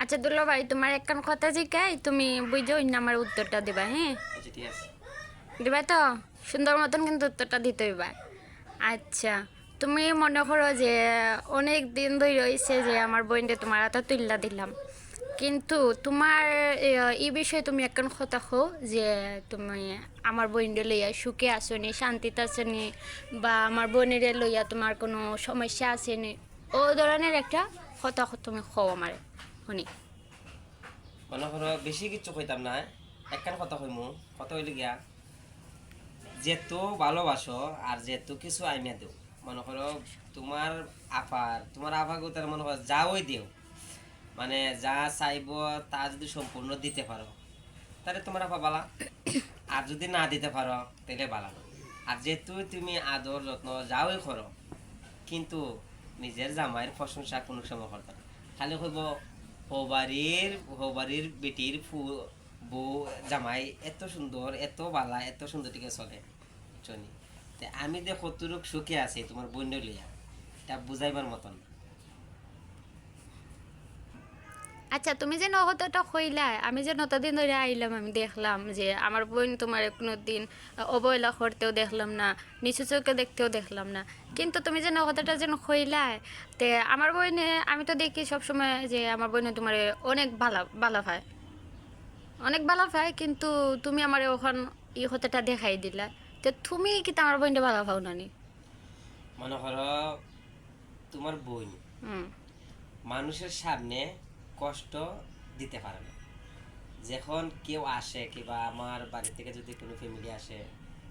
আচ্ছা দুলা ভাই, তোমার একখান কথা জিজ্ঞাই, তুমি বুঝো না আমার উত্তরটা দিবা, হ্যাঁ? আচ্ছা ঠিক আছে। দিবা তো? সুন্দর মতন কিন্তু উত্তরটা দিতে হইবা। আচ্ছা, তুমি মনে করো যে অনেক দিন ধরে রয়েছে যে আমার বোনকে তোমার হাতে তুললা দিলাম, কিন্তু তোমার এই বিষয়ে তুমি একখান কথা হো যে তুমি আমার বোনকে লইয়া সুখে আসনি, শান্তিতে আসনি, বা আমার বোনের লইয়া তোমার কোনো সমস্যা আসেনি, ও ধরনের একটা কথা তুমি হও আমার শুনি। মনে করো বেশি কিছু কইতাম না, একখান কথা কইমু। কথা হইলে গিয়া যেহেতু ভালোবাসো আর যেহেতু কিছু আইমিয়া দেও, মনে করো তোমার আফা তার মনে করো যা ওই দেও, মানে যা চাইব তা যদি সম্পূর্ণ দিতে পারো তাহলে তোমার আফা বালা, আর যদি না দিতে পারো তাহলে বালা না। আর যেহেতু তুমি আদর যত্ন যাওই করো, কিন্তু নিজের জামাইয়ের প্রশংসা কোনো সময় করতে না, খালি কইব হবাড়ির বেটির বউ জামাই এত সুন্দর এত বালা এত সুন্দর টিকে চলে চনি। আমি যে কতটুক সুখে আছি তোমার বন্য লিয়া, এটা বুঝাইবার মতন না। আচ্ছা, তুমি যে নগদটা কইলা, আমি যে নতদিন ধরে আইলাম, আমি দেখলাম যে আমার বোন তোমার কোনো দিন অবহেলা করতেও দেখলাম না, নিচু চোখে দেখতেও দেখলাম না। কিন্তু তুমি যে নগদটা যেন কইলা, তে আমার বোনে আমি তো দেখি সবসময় যে আমার বোনে তোমার অনেক ভালো ভালো হয়, অনেক ভালো পায়, কিন্তু তুমি আমার ওখান ই হতেটা দেখাই দিলা। তো তুমি কি আমার বোনটা ভালো পাও নানি? মনে করো তোমার বোন হুম। মানুষের সামনে কষ্ট দিতে পারে না। যখন কেউ আসে কিংবা আমার বাড়ি থেকে যদি কোনো ফ্যামিলি আসে,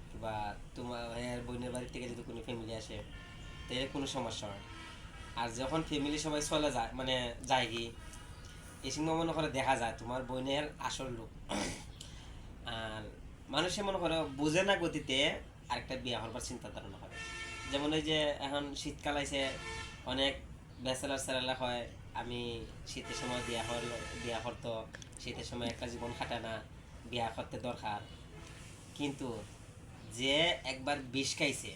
কিংবা তোমার বোনের বাড়ি থেকে যদি কোনো ফ্যামিলি আসে, তাহলে কোনো সমস্যা হয় না। আর যখন ফ্যামিলি সবাই চলে যায়, মানে যায় কি, এই সময় মনে করে দেখা যায় তোমার বোনের আসল লোক। আর মানুষে মনে করো বুঝে না গতিতে আরেকটা বিয়ে হওয়ার চিন্তা ধারণা করে। যেমন এই যে এখন শীতকাল আইছে, অনেক ব্যাচেলার স্যারেলা হয় আমি শীতের সময় বিয়া করতো, শীতের সময় একটা জীবন খাটায় না, বিয়া করতে দরকার। কিন্তু যে একবার বিষ খাইছে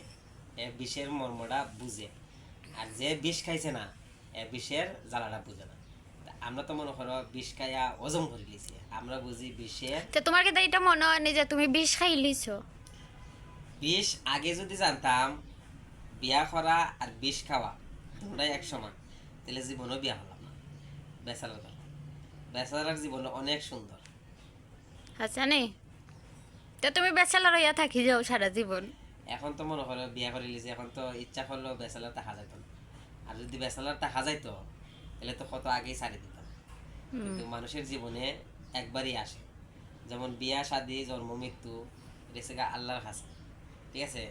এ বিষের মর্মটা বুঝে, আর যে বিষ খাইছে না এ বিষের জ্বালাটা বুঝে না। তা আমরা তো মনে করো বিষ খাইয়া হজম করে লিছি, আমরা বুঝি বিষের। তো তোমার কি এটা মনে হয় না যে তুমি বিষ খাই লিছো? বিষ আগে যদি জানতাম বিয়া করা আর বিষ খাওয়া দুটাই এক সমান, তাহলে জীবনও বিয়া হলাম না, ব্যাচেলার হলাম। ব্যাচেলার জীবন অনেক সুন্দর। আচ্ছা নে, তো তুমি বেচালার হইয়া থাকি যাও সারা জীবন? এখন তো মনে করো বিয়া করে লিছি, এখন তো ইচ্ছা করলেও ব্যাচেলার থাকা যেত না। আর যদি ব্যাচেলার থাকা যাইতো তাহলে তো কত আগেই ছাড়ি দিতাম। কিন্তু মানুষের জীবনে একবারই আসে, যেমন বিয়া শাদী জন্ম মৃত্যু, এটা আল্লাহর কাছে, ঠিক আছে?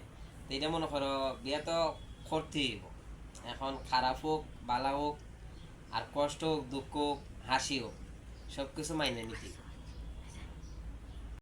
তো এটা মনে করো বিয়া তো করতেই হইব। এখন খারাপ হোক বালা হোক, আর কষ্ট হোক দুঃখ হোক হাসি হোক, সব কিছু মাইনে নিতেই হবে।